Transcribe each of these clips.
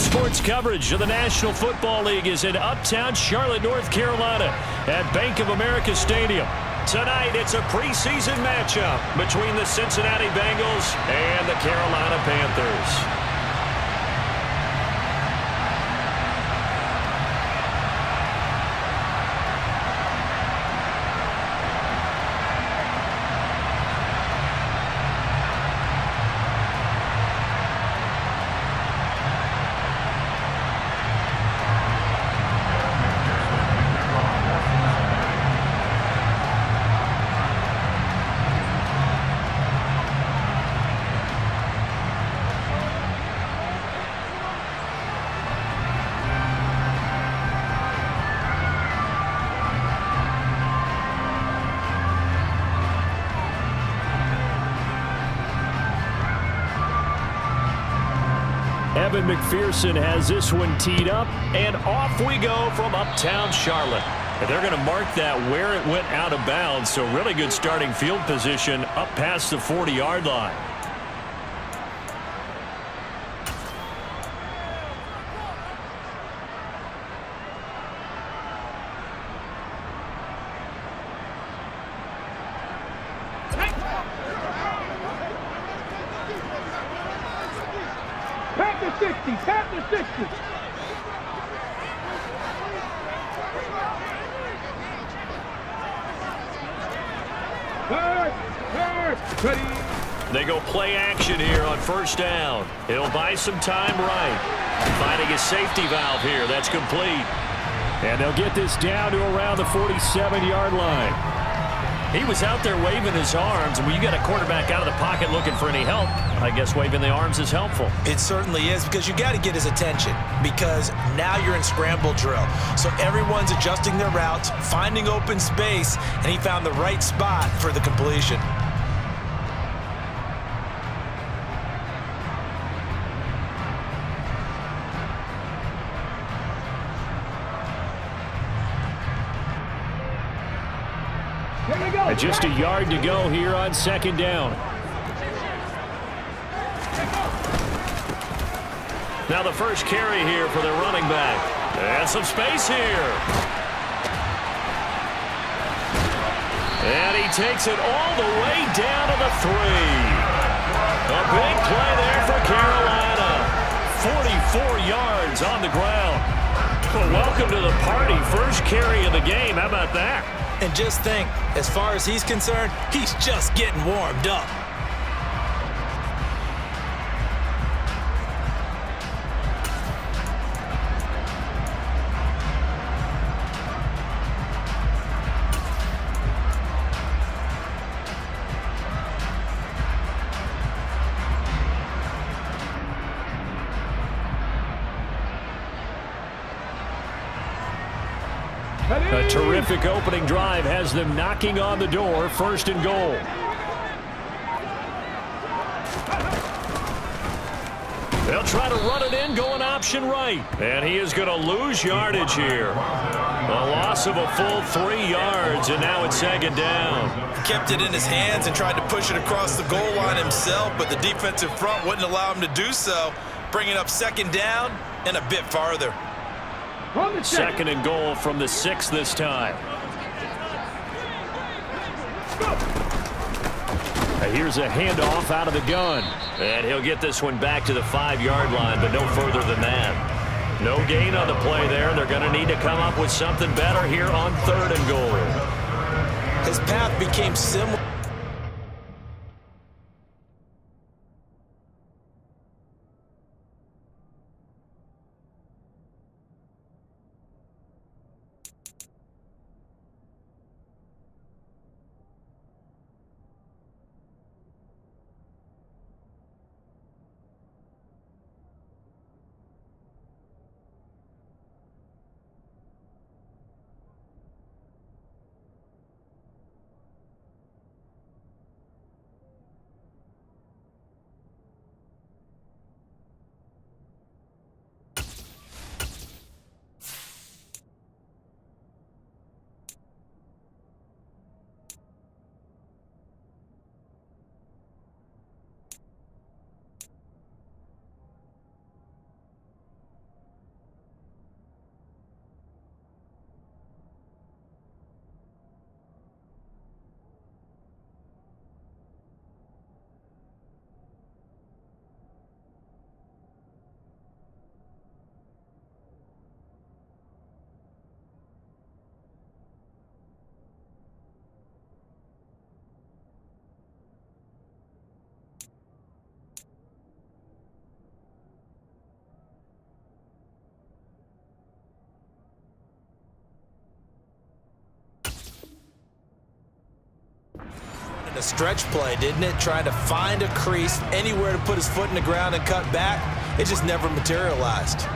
Sports coverage of the National Football League is in uptown Charlotte, North Carolina at Bank of America Stadium. Tonight, it's a preseason matchup between the Cincinnati Bengals and the Carolina Panthers. Evan McPherson has this one teed up, and off we go from uptown Charlotte. And they're going to mark that where it went out of bounds, so really good starting field position up past the 40-yard line. Panthers 60. They go play action here on first down. He'll buy some time right. Finding a safety valve here. That's complete. And they'll get this down to around the 47-yard line. He was out there waving his arms, and when you got a quarterback out of the pocket looking for any help, I guess waving the arms is helpful. It certainly is, because you got to get his attention, because now you're in scramble drill. So everyone's adjusting their routes, finding open space, and he found the right spot for the completion. Just a yard to go here on second down. Now the first carry here for the running back. And some space here. And he takes it all the way down to the 3. A big play there for Carolina. 44 yards on the ground. Well, welcome to the party. First carry of the game. How about that? And just think, as far as he's concerned, he's just getting warmed up. A terrific opening drive has them knocking on the door, first and goal. They'll try to run it in, going option right. And he is going to lose yardage here. A loss of a full 3 yards, and now it's second down. Kept it in his hands and tried to push it across the goal line himself, but the defensive front wouldn't allow him to do so, bringing up second down and a bit farther. Second and goal from the 6 this time. Here's a handoff out of the gun. And he'll get this one back to the 5-yard line, but no further than that. No gain on the play there. They're going to need to come up with something better here on third and goal. His path became similar. A stretch play, didn't it? Trying to find a crease, anywhere to put his foot in the ground and cut back. It just never materialized.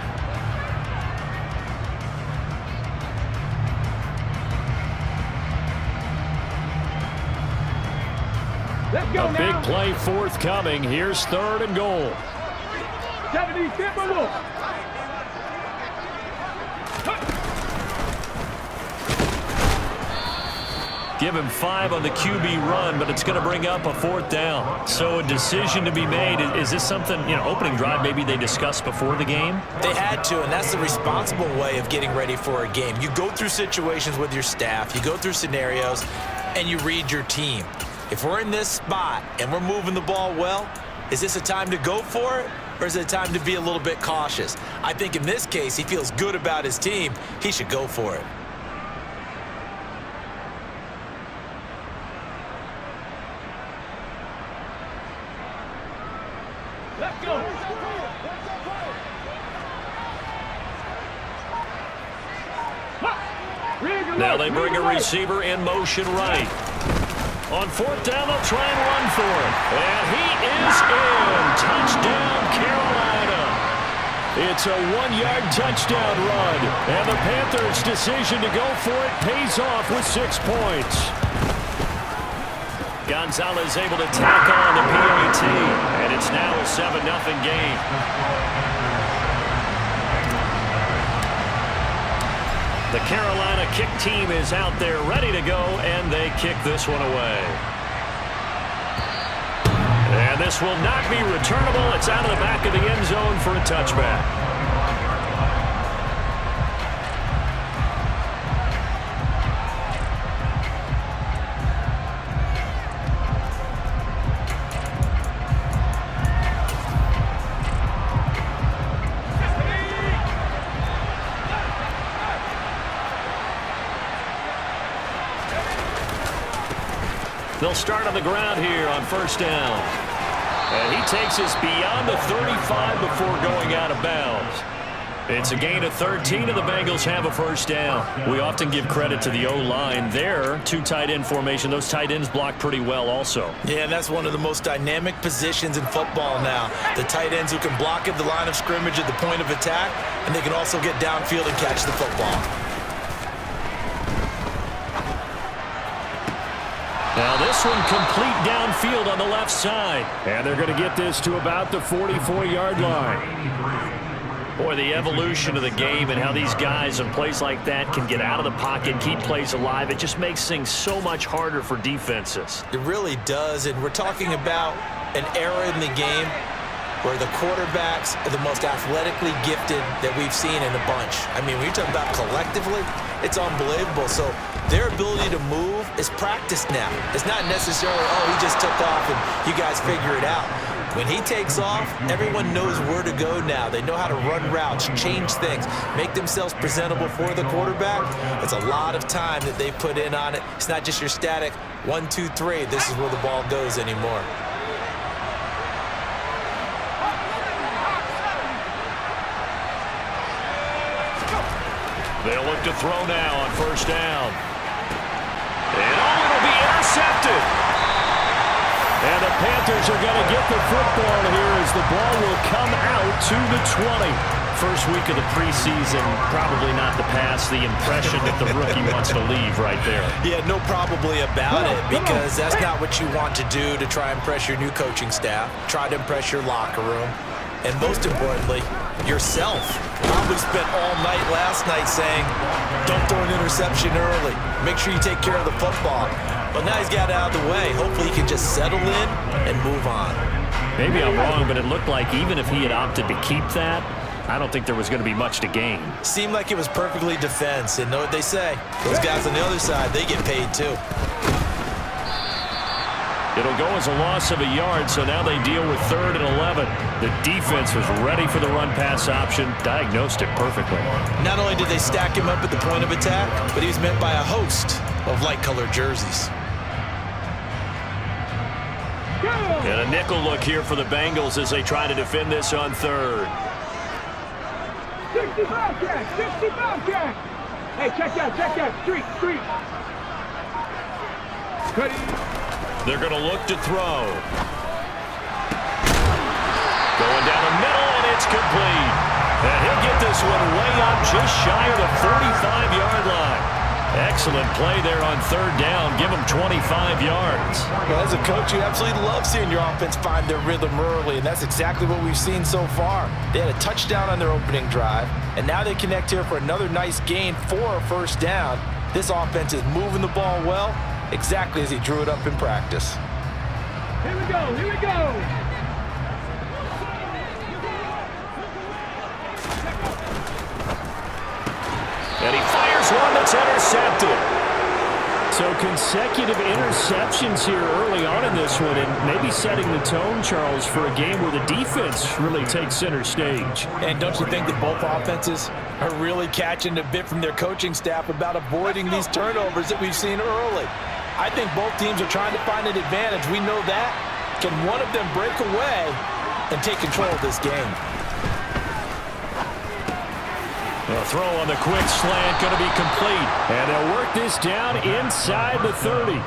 Let's go A now. big play forthcoming. Here's 3rd and goal. S3PW1. Give him 5 on the QB run, but it's going to bring up a 4th down. So a decision to be made. Is this something, opening drive maybe they discussed before the game? They had to, and that's the responsible way of getting ready for a game. You go through situations with your staff, you go through scenarios, and you read your team. If we're in this spot and we're moving the ball well, is this a time to go for it, or is it a time to be a little bit cautious? I think in this case, he feels good about his team. He should go for it. Let's go. Now they bring a receiver in motion right. On 4th down, they'll try and run for it. And he is in. Touchdown, Carolina. It's a 1-yard touchdown run. And the Panthers' decision to go for it pays off with 6 points. Gonzalez able to tack on the PAT. And it's now a 7-0 game. The Carolina kick team is out there ready to go, and they kick this one away. And this will not be returnable. It's out of the back of the end zone for a touchback. They'll start on the ground here on 1st down. And he takes us beyond the 35 before going out of bounds. It's a gain of 13, and the Bengals have a 1st down. We often give credit to the O-line there. 2 tight end formation. Those tight ends block pretty well also. Yeah, and that's one of the most dynamic positions in football now. The tight ends who can block at the line of scrimmage at the point of attack, and they can also get downfield and catch the football. Now this one complete downfield on the left side. And they're going to get this to about the 44-yard line. Boy, the evolution of the game and how these guys in plays like that can get out of the pocket, keep plays alive, it just makes things so much harder for defenses. It really does, and we're talking about an era in the game where the quarterbacks are the most athletically gifted that we've seen in a bunch. I mean, when you talk about collectively, it's unbelievable. So their ability to move is practiced now. It's not necessarily, oh, he just took off and you guys figure it out. When he takes off, everyone knows where to go now. They know how to run routes, change things, make themselves presentable for the quarterback. It's a lot of time that they put in on it. It's not just your static 1, 2, 3. This is where the ball goes anymore. They'll look to throw now on 1st down. And it'll be intercepted. And the Panthers are going to get the football here as the ball will come out to the 20. First week of the preseason, probably not to pass the impression that the rookie wants to leave right there. Yeah, no probably about it, because that's not what you want to do to try and impress your new coaching staff, try to impress your locker room, and most importantly, yourself. Probably spent all night last night saying, don't throw an interception early. Make sure you take care of the football. But now he's got it out of the way. Hopefully he can just settle in and move on. Maybe I'm wrong, but it looked like even if he had opted to keep that, I don't think there was going to be much to gain. Seemed like it was perfectly defense, and know what they say. Those guys on the other side, they get paid too. It'll go as a loss of a yard, so now they deal with 3rd and 11. The defense was ready for the run-pass option, diagnosed it perfectly. Not only did they stack him up at the point of attack, but he was met by a host of light-colored jerseys. And a nickel look here for the Bengals as they try to defend this on 3rd. 65 jack, 65 jack. Hey, check that, street. Cuddy. They're going to look to throw. Going down the middle, and it's complete. And he'll get this one way up just shy of the 45-yard line. Excellent play there on third down. Give them 25 yards. Well, as a coach, you absolutely love seeing your offense find their rhythm early, and that's exactly what we've seen so far. They had a touchdown on their opening drive, and now they connect here for another nice gain for a first down. This offense is moving the ball well, exactly as he drew it up in practice. Here we go, here we go. And he fires one that's intercepted. So consecutive interceptions here early on in this one, and maybe setting the tone, Charles, for a game where the defense really takes center stage. And don't you think that both offenses are really catching a bit from their coaching staff about avoiding these turnovers that we've seen early? I think both teams are trying to find an advantage. We know that. Can one of them break away and take control of this game? A throw on the quick slant, going to be complete. And they'll work this down inside the 30.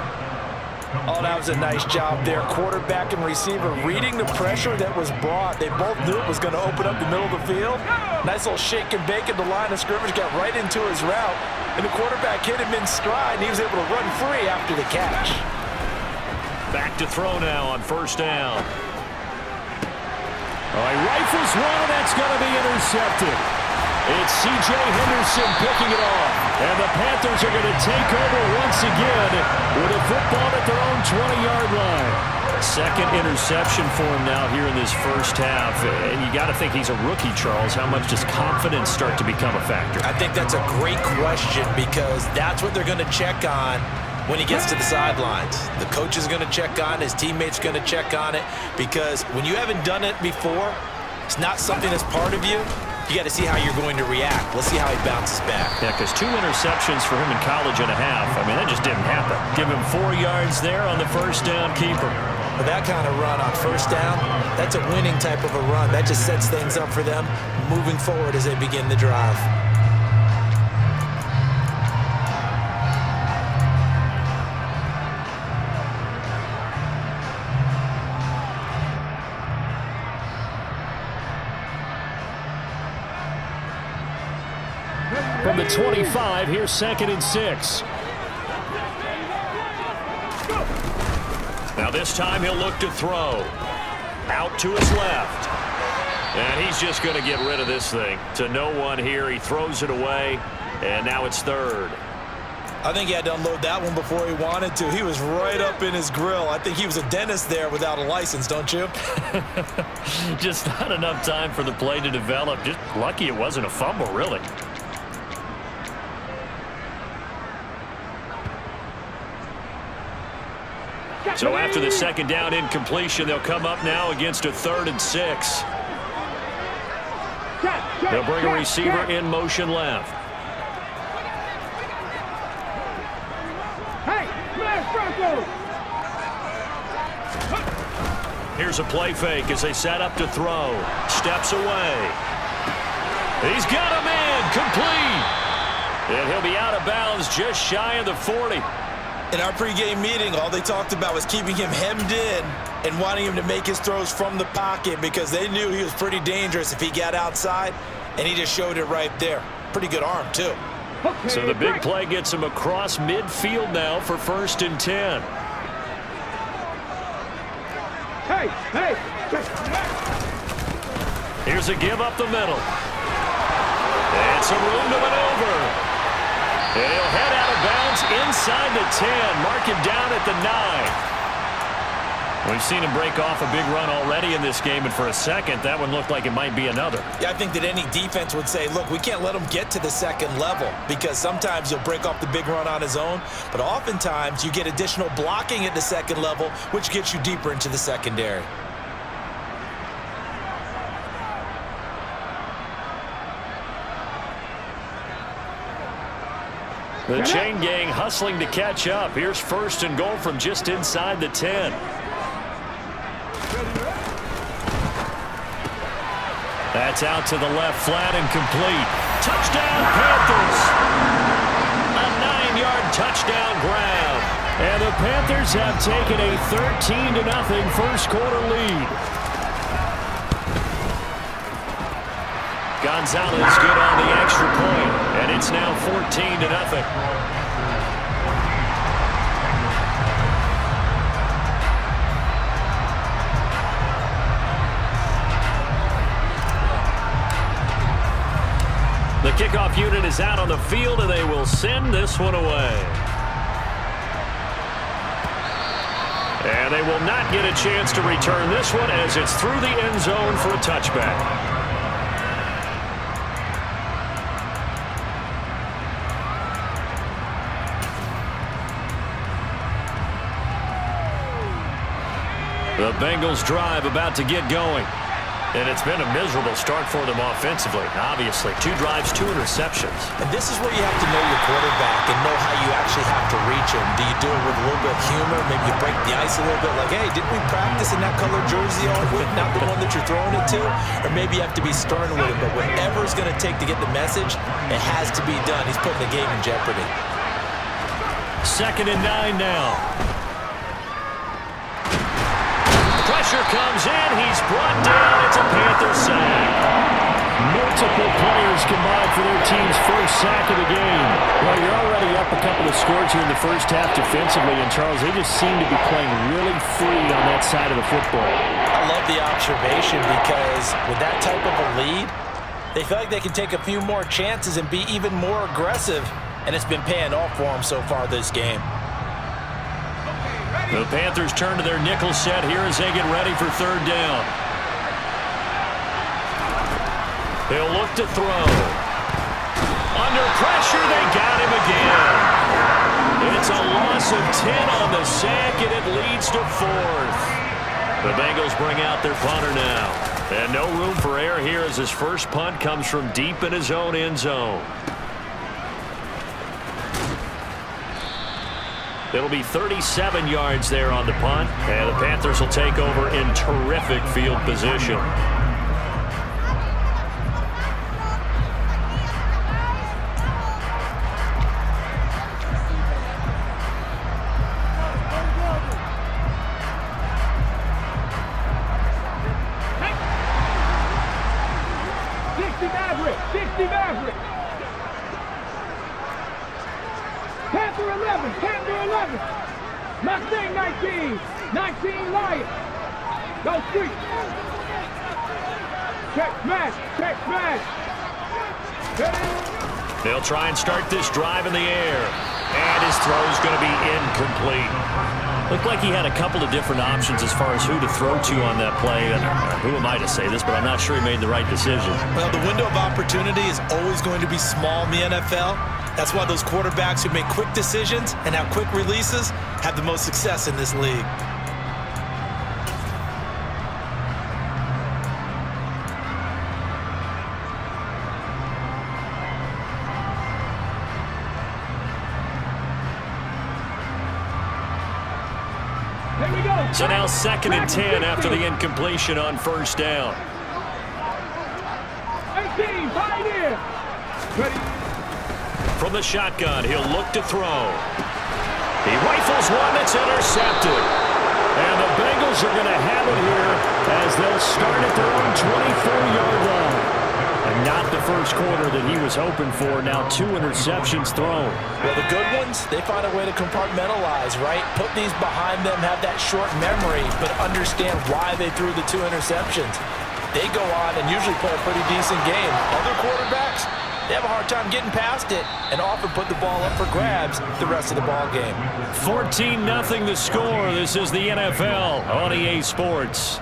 Oh, that was a nice job there. Quarterback and receiver reading the pressure that was brought. They both knew it was going to open up the middle of the field. Nice little shake and bake at the line of scrimmage, got right into his route. And the quarterback hit him in stride, and he was able to run free after the catch. Back to throw now on first down. Oh, he rifles one, that's going to be intercepted. It's C.J. Henderson picking it off. And the Panthers are going to take over once again with a football at their own 20-yard line. Second interception for him now here in this first half. And you got to think he's a rookie, Charles. How much does confidence start to become a factor? I think that's a great question because that's what they're going to check on when he gets to the sidelines. The coach is going to check on it. His teammates going to check on it because when you haven't done it before, it's not something that's part of you. You got to see how you're going to react. Let's see how he bounces back. Yeah, because 2 interceptions for him in college and a half. I mean, that just didn't happen. Give him 4 yards there on the first down keeper. But that kind of run on first down, that's a winning type of a run. That just sets things up for them moving forward as they begin the drive. From the 25, here's 2nd and 6. Now this time he'll look to throw. Out to his left. And he's just going to get rid of this thing. To no one here. He throws it away. And now it's 3rd. I think he had to unload that one before he wanted to. He was right up in his grill. I think he was a dentist there without a license, don't you? Just not enough time for the play to develop. Just lucky it wasn't a fumble, really. So after the second down incompletion, they'll come up now against a 3rd and 6. They'll bring a receiver in motion left. Hey, smash Broncos! Here's a play fake as they set up to throw. Steps away. He's got him in. Complete. And he'll be out of bounds just shy of the 40. In our pregame meeting, all they talked about was keeping him hemmed in and wanting him to make his throws from the pocket because they knew he was pretty dangerous if he got outside, and he just showed it right there. Pretty good arm, too. Okay, So the big play gets him across midfield now for 1st and 10. Hey, hey! Here's a give up the middle. And some room to maneuver. And he'll head out of bounds inside the 10. Mark him down at the 9. We've seen him break off a big run already in this game, and for a second, that one looked like it might be another. Yeah, I think that any defense would say, look, we can't let him get to the second level because sometimes he'll break off the big run on his own, but oftentimes you get additional blocking at the second level, which gets you deeper into the secondary. The chain gang hustling to catch up. Here's 1st and goal from just inside the 10. That's out to the left, flat and complete. Touchdown, Panthers! A 9-yard touchdown grab. And the Panthers have taken a 13-0 first quarter lead. Gonzalez good on the extra point, and it's now 14-0. The kickoff unit is out on the field, and they will send this one away. And they will not get a chance to return this one as it's through the end zone for a touchback. The Bengals drive about to get going. And it's been a miserable start for them offensively. Obviously, 2 drives, 2 interceptions. And this is where you have to know your quarterback and know how you actually have to reach him. Do you do it with a little bit of humor? Maybe you break the ice a little bit like, hey, didn't we practice in that color jersey on with not the one that you're throwing it to? Or maybe you have to be stern with him. But whatever it's going to take to get the message, it has to be done. He's putting the game in jeopardy. 2nd and 9 now. Pressure comes in. He's brought down. It's a Panther sack. Multiple players combined for their team's first sack of the game. Well, you're already up a couple of scores here in the first half defensively, and Charles, they just seem to be playing really free on that side of the football. I love the observation because with that type of a lead, they feel like they can take a few more chances and be even more aggressive, and it's been paying off for them so far this game. The Panthers turn to their nickel set here as they get ready for 3rd down. He'll look to throw. Under pressure, they got him again. It's a loss of 10 on the sack, and it leads to 4th. The Bengals bring out their punter now. And no room for error here as his first punt comes from deep in his own end zone. It'll be 37 yards there on the punt, and the Panthers will take over in terrific field position. Panther 11, Panther 11. Mustang 19, 19 Lion. Go street. Check smash, check smash. They'll try and start this drive in the air. And his throw's going to be incomplete. Looked like he had a couple of different options as far as who to throw to on that play. And who am I to say this, but I'm not sure he made the right decision. Well, the window of opportunity is always going to be small in the NFL. That's why those quarterbacks who make quick decisions and have quick releases have the most success in this league. So now 2nd and 10 after the incompletion on 1st down. 18, Pioneer. Ready. From the shotgun, he'll look to throw. He rifles one that's intercepted. And the Bengals are going to have it here as they'll start at their own 24-yard line. And not the first quarter that he was hoping for. Now 2 interceptions thrown. Well, the good ones, they find a way to compartmentalize, right? Put these behind them, have that short memory, but understand why they threw the 2 interceptions. They go on and usually play a pretty decent game. Other quarterbacks, they have a hard time getting past it and often put the ball up for grabs the rest of the ball game. 14-0 the score. This is the NFL on EA Sports.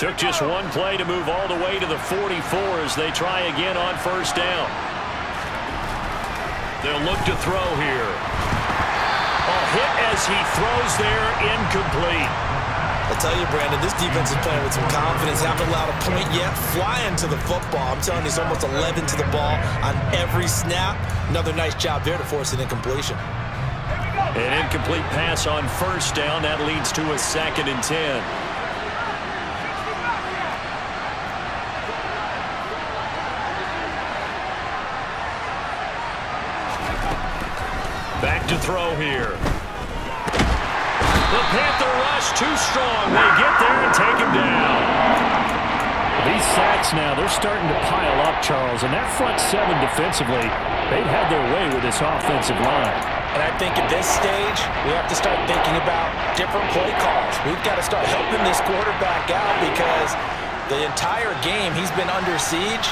Took just one play to move all the way to the 44 as they try again on first down. They'll look to throw here. A hit as he throws there, incomplete. I tell you, Brandon, this defense is playing with some confidence. Haven't allowed a point yet. Flying to the football. I'm telling you, it's almost 11 to the ball on every snap. Another nice job there to force an incompletion. An incomplete pass on first down. That leads to a 2nd and 10. Back to throw here. The Panther rush too strong. They get there and take him down. These sacks now, they're starting to pile up, Charles. And that front 7 defensively, they've had their way with this offensive line. And I think at this stage, we have to start thinking about different play calls. We've got to start helping this quarterback out because the entire game he's been under siege.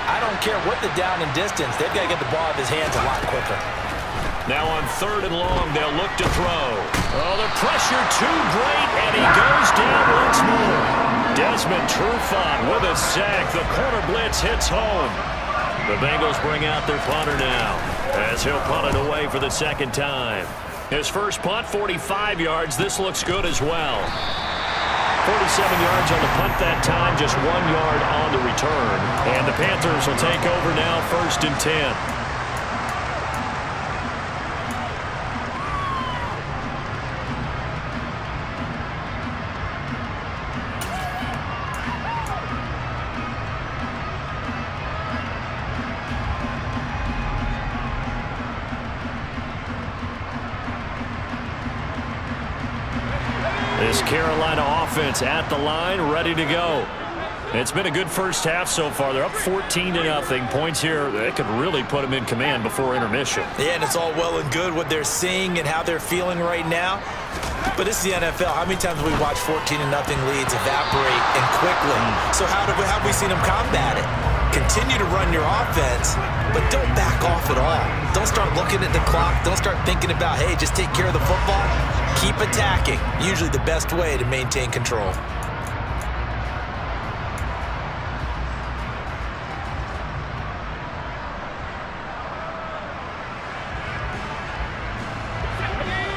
I don't care what the down and distance. They've got to get the ball out of his hands a lot quicker. Now on 3rd and long, they'll look to throw. Oh, the pressure too great, and he goes down once more. Desmond Trufant with a sack. The corner blitz hits home. The Bengals bring out their punter now as he'll punt it away for the 2nd time. His first punt, 45 yards. This looks good as well. 47 yards on the punt that time, just 1 yard on the return. And the Panthers will take over now, 1st and 10. This Carolina offense at the line, ready to go. It's been a good first half so far. They're up 14-0. Points here, they could really put them in command before intermission. Yeah, and it's all well and good what they're seeing and how they're feeling right now. But it's the NFL. How many times have we watched 14-0 leads evaporate and quickly? So how have we seen them combat it? Continue to run your offense, but don't back off at all. Don't start looking at the clock. Don't start thinking about, hey, just take care of the football. Keep attacking. Usually the best way to maintain control.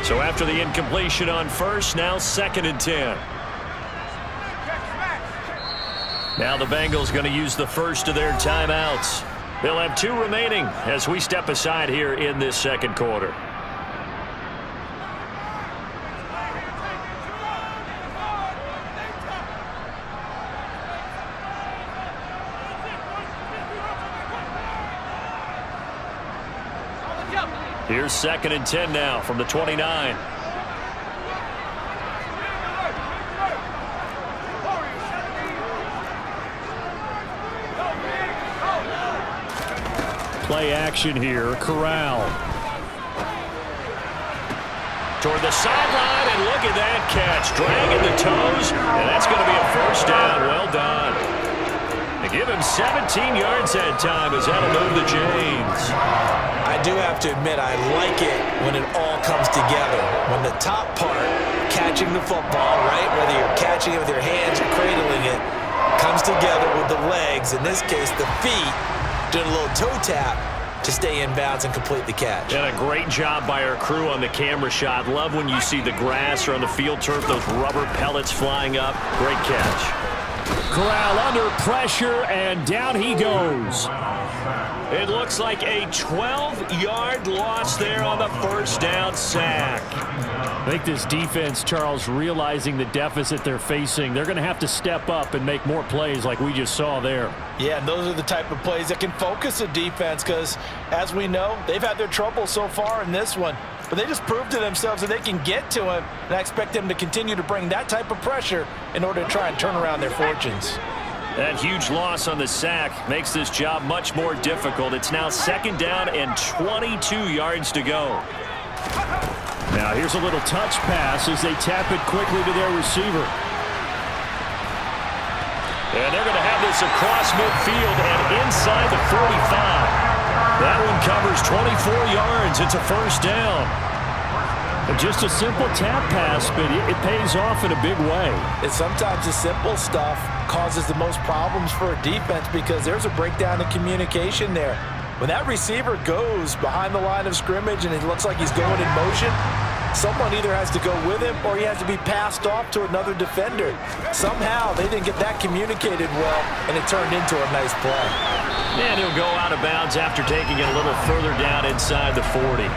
So after the incompletion on first, now 2nd and 10. Now the Bengals going to use the first of their timeouts. They'll have 2 remaining as we step aside here in this 2nd quarter. Here's 2nd and 10 now from the 29. Play action here. Corral. Toward the sideline, and look at that catch. Dragging the toes, and that's going to be a 1st down. Well done. They give him 17 yards that time as that'll move the chains. I do have to admit, I like it when it all comes together. When the top part, catching the football, right, whether you're catching it with your hands or cradling it, comes together with the legs, in this case the feet, doing a little toe tap to stay in bounds and complete the catch. And a great job by our crew on the camera shot. Love when you see the grass or on the field turf, those rubber pellets flying up. Great catch. Corral under pressure, and down he goes. It looks like a 12-yard loss there on the 1st down sack. I think this defense, Charles, realizing the deficit they're facing, they're going to have to step up and make more plays like we just saw there. Yeah, and those are the type of plays that can focus a defense because, as we know, they've had their trouble so far in this one. But they just proved to themselves that they can get to him, and I expect them to continue to bring that type of pressure in order to try and turn around their fortunes. That huge loss on the sack makes this job much more difficult. It's now 2nd down and 22 yards to go. Now here's a little touch pass as they tap it quickly to their receiver. And they're going to have this across midfield and inside the 45. That one covers 24 yards. It's a 1st down. Just a simple tap pass, but it pays off in a big way. And sometimes the simple stuff causes the most problems for a defense because there's a breakdown in communication there. When that receiver goes behind the line of scrimmage and it looks like he's going in motion, someone either has to go with him or he has to be passed off to another defender. Somehow they didn't get that communicated well, and it turned into a nice play. And he'll go out of bounds after taking it a little further down inside the 40.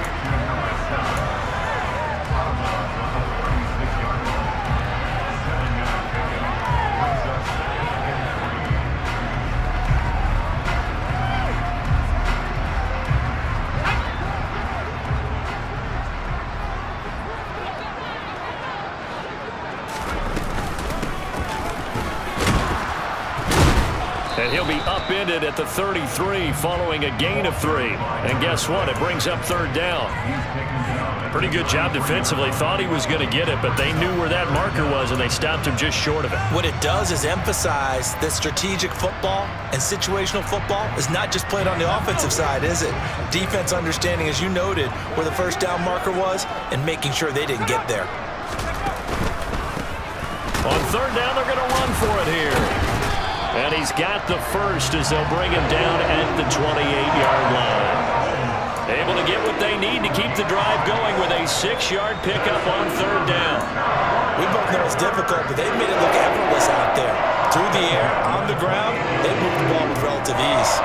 And he'll be upended at the 33 following a gain of 3. And guess what? It brings up third down. Pretty good job defensively. Thought he was going to get it, but they knew where that marker was, and they stopped him just short of it. What it does is emphasize that strategic football and situational football is not just played on the offensive side, is it? Defense understanding, as you noted, where the first down marker was and making sure they didn't get there. On third down, they're going to run for it here. And he's got the first as they'll bring him down at the 28-yard line. Able to get what they need to keep the drive going with a 6-yard pickup on third down. We both know it's difficult, but they've made it look effortless out there. Through the air, on the ground, they move the ball with relative ease.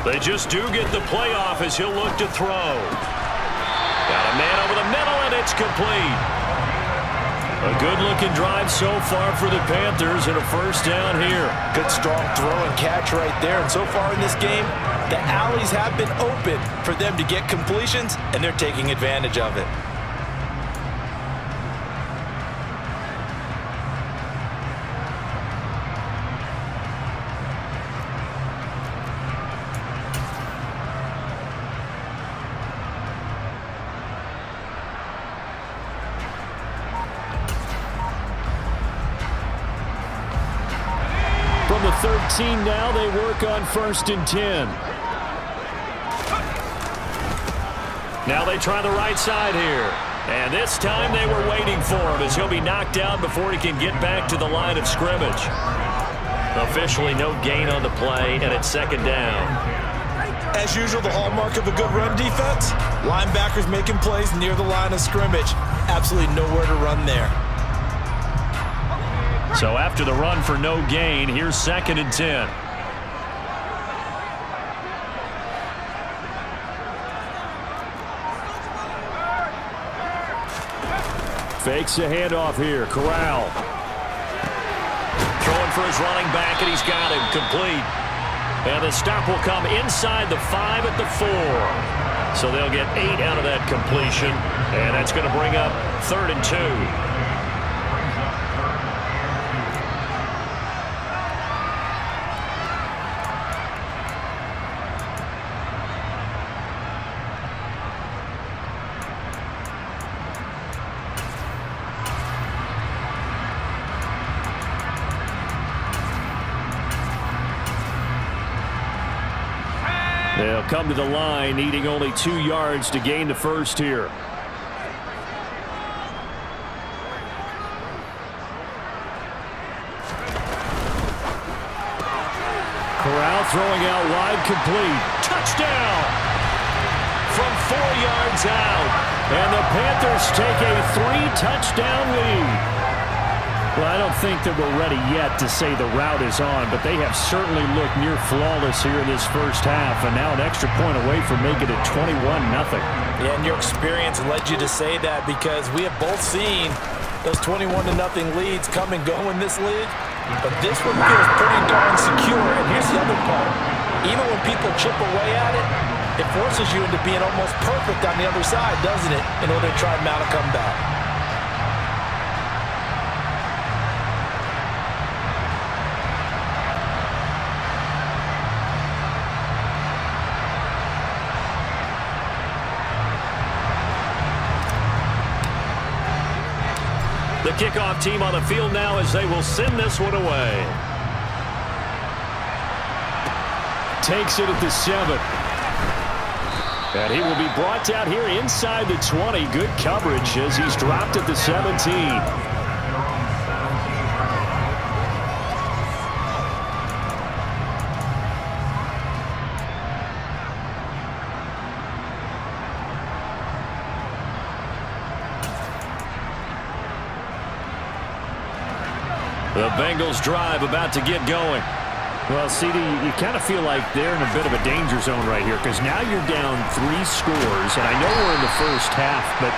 They just do get the playoff as he'll look to throw. Got a man over the middle, and it's complete. A good-looking drive so far for the Panthers and a first down here. Good, strong throw and catch right there. And so far in this game, the alleys have been open for them to get completions, and they're taking advantage of it. From the 13 now, they work on 1st and 10. Now they try the right side here. And this time they were waiting for him as he'll be knocked down before he can get back to the line of scrimmage. Officially no gain on the play, and it's second down. As usual, the hallmark of a good run defense, linebackers making plays near the line of scrimmage. Absolutely nowhere to run there. So after the run for no gain, here's 2nd and 10. Fakes a handoff here. Corral. Throwing for his running back, and he's got him complete. And the stop will come inside the 5 at the 4. So they'll get 8 out of that completion. And that's going to bring up 3rd and 2. They'll come to the line, needing only 2 yards to gain the first here. Corral throwing out wide, complete. Touchdown! From 4 yards out. And the Panthers take a 3-touchdown lead. Well, I don't think that we're ready yet to say the route is on, but they have certainly looked near flawless here in this first half, and now an extra point away from making it 21-0. Yeah, and your experience led you to say that because we have both seen those 21-0 leads come and go in this league, but this one feels pretty darn secure. And here's the other part. Even when people chip away at it, it forces you into being almost perfect on the other side, doesn't it, in order to try and mount a comeback. The kickoff team on the field now as they will send this one away. Takes it at the 7. And he will be brought down here inside the 20. Good coverage as he's dropped at the 17. The Bengals drive about to get going. Well, CD, you kind of feel like they're in a bit of a danger zone right here because now you're down 3 scores, and I know we're in the first half, but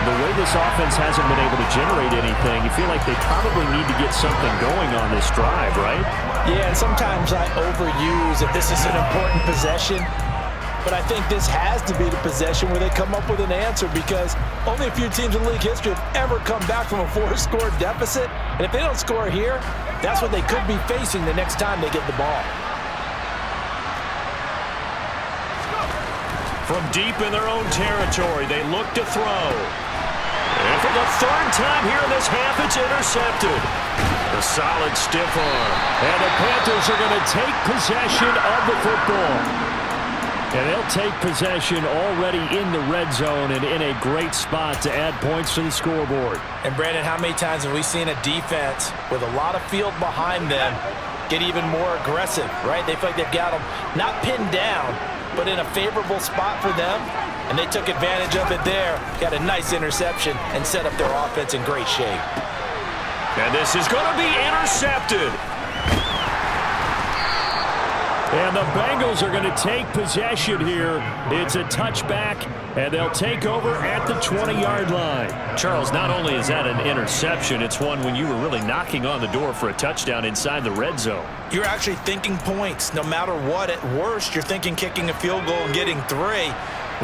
the way this offense hasn't been able to generate anything, you feel like they probably need to get something going on this drive, right? Yeah, and sometimes I overuse if this is an important possession, but I think this has to be the possession where they come up with an answer because only a few teams in league history have ever come back from a 4-score deficit, and if they don't score here, that's what they could be facing the next time they get the ball. From deep in their own territory, they look to throw. And for the 3rd time here in this half, it's intercepted. A solid stiff arm. And the Panthers are going to take possession of the football. And they'll take possession already in the red zone and in a great spot to add points to the scoreboard. And Brandon, how many times have we seen a defense with a lot of field behind them get even more aggressive, right? They feel like they've got them not pinned down, but in a favorable spot for them, and they took advantage of it there, got a nice interception, and set up their offense in great shape. And this is going to be intercepted. And the Bengals are going to take possession here. It's a touchback, and they'll take over at the 20-yard line. Charles, not only is that an interception, it's one when you were really knocking on the door for a touchdown inside the red zone. You're actually thinking points. No matter what, at worst, you're thinking kicking a field goal and getting 3.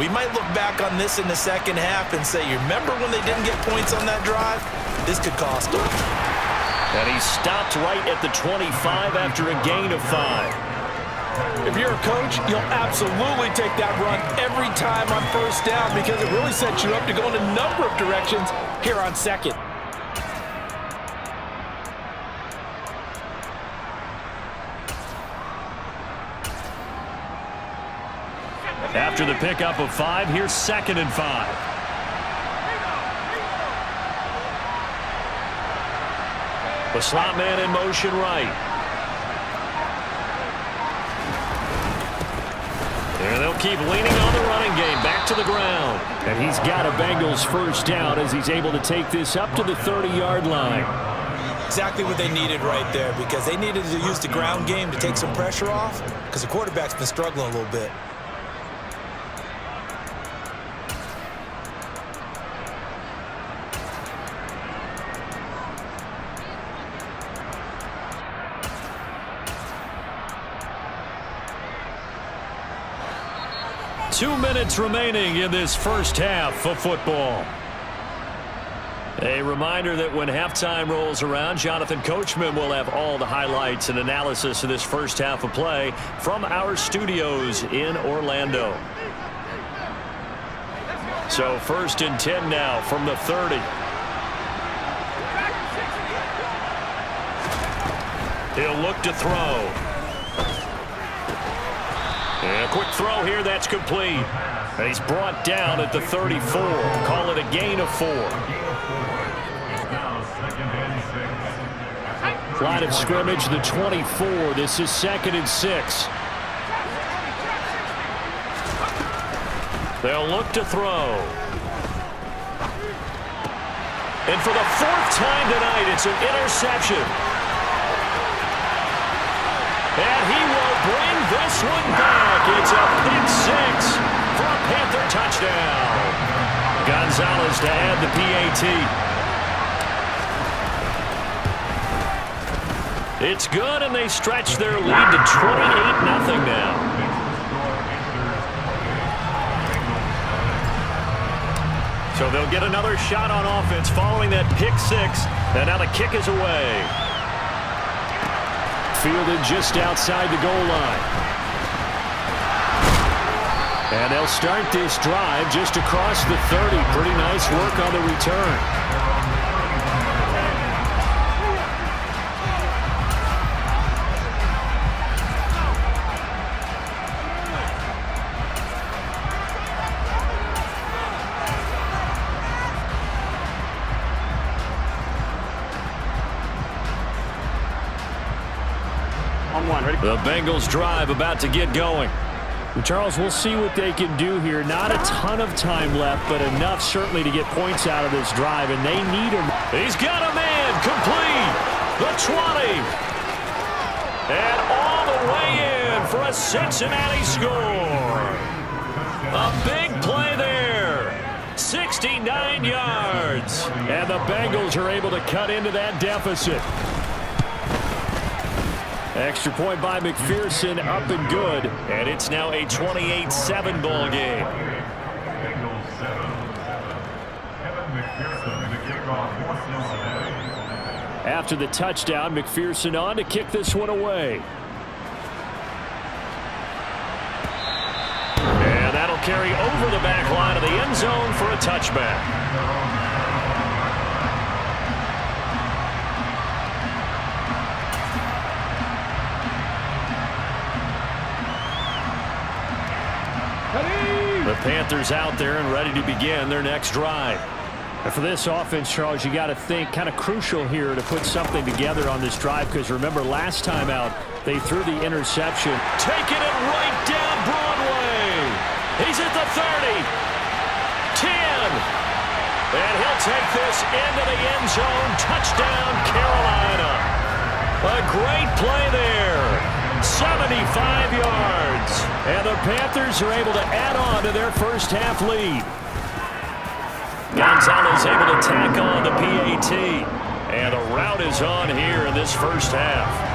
We might look back on this in the second half and say, you remember when they didn't get points on that drive? This could cost them. And he stopped right at the 25 after a gain of 5. If you're a coach, you'll absolutely take that run every time on 1st down because it really sets you up to go in a number of directions here on 2nd. After the pickup of 5, here's 2nd and 5. The slot man in motion right. And they'll keep leaning on the running game back to the ground. And he's got a Bengals 1st down as he's able to take this up to the 30-yard line. Exactly what they needed right there because they needed to use the ground game to take some pressure off because the quarterback's been struggling a little bit. Two minutes remaining in this first half of football. A reminder that when halftime rolls around, Jonathan Coachman will have all the highlights and analysis of this first half of play from our studios in Orlando. So 1st and 10 now from the 30. He'll look to throw. And a quick throw here, that's complete. And he's brought down at the 34. Call it a gain of 4. Line of scrimmage, the 24. This is 2nd and 6. They'll look to throw. And for the 4th time tonight, it's an interception. And he will bring this one back. It's a pick 6 for a Panther touchdown. Gonzalez to add the PAT. It's good, and they stretch their lead to 28-0 now. So they'll get another shot on offense following that pick 6, and now the kick is away. Fielded just outside the goal line. And they'll start this drive just across the 30. Pretty nice work on the return. 1. Ready? The Bengals drive about to get going. And Charles, we'll see what they can do here. Not a ton of time left, but enough certainly to get points out of this drive, and they need him. He's got a man complete. The 20. And all the way in for a Cincinnati score. A big play there. 69 yards. And the Bengals are able to cut into that deficit. Extra point by McPherson, up and good. And it's now a 28-7 ball game. After the touchdown, McPherson on to kick this one away. And that'll carry over the back line of the end zone for a touchback. The Panthers out there and ready to begin their next drive. And for this offense, Charles, you got to think kind of crucial here to put something together on this drive, because remember last time out they threw the interception. Taking it right down Broadway. He's at the 30. 10. And he'll take this into the end zone. Touchdown, Carolina. A great play there. 75 yards. And the Panthers are able to add on to their first half lead. Gonzalez able to tack on the PAT. And the route is on here in this first half.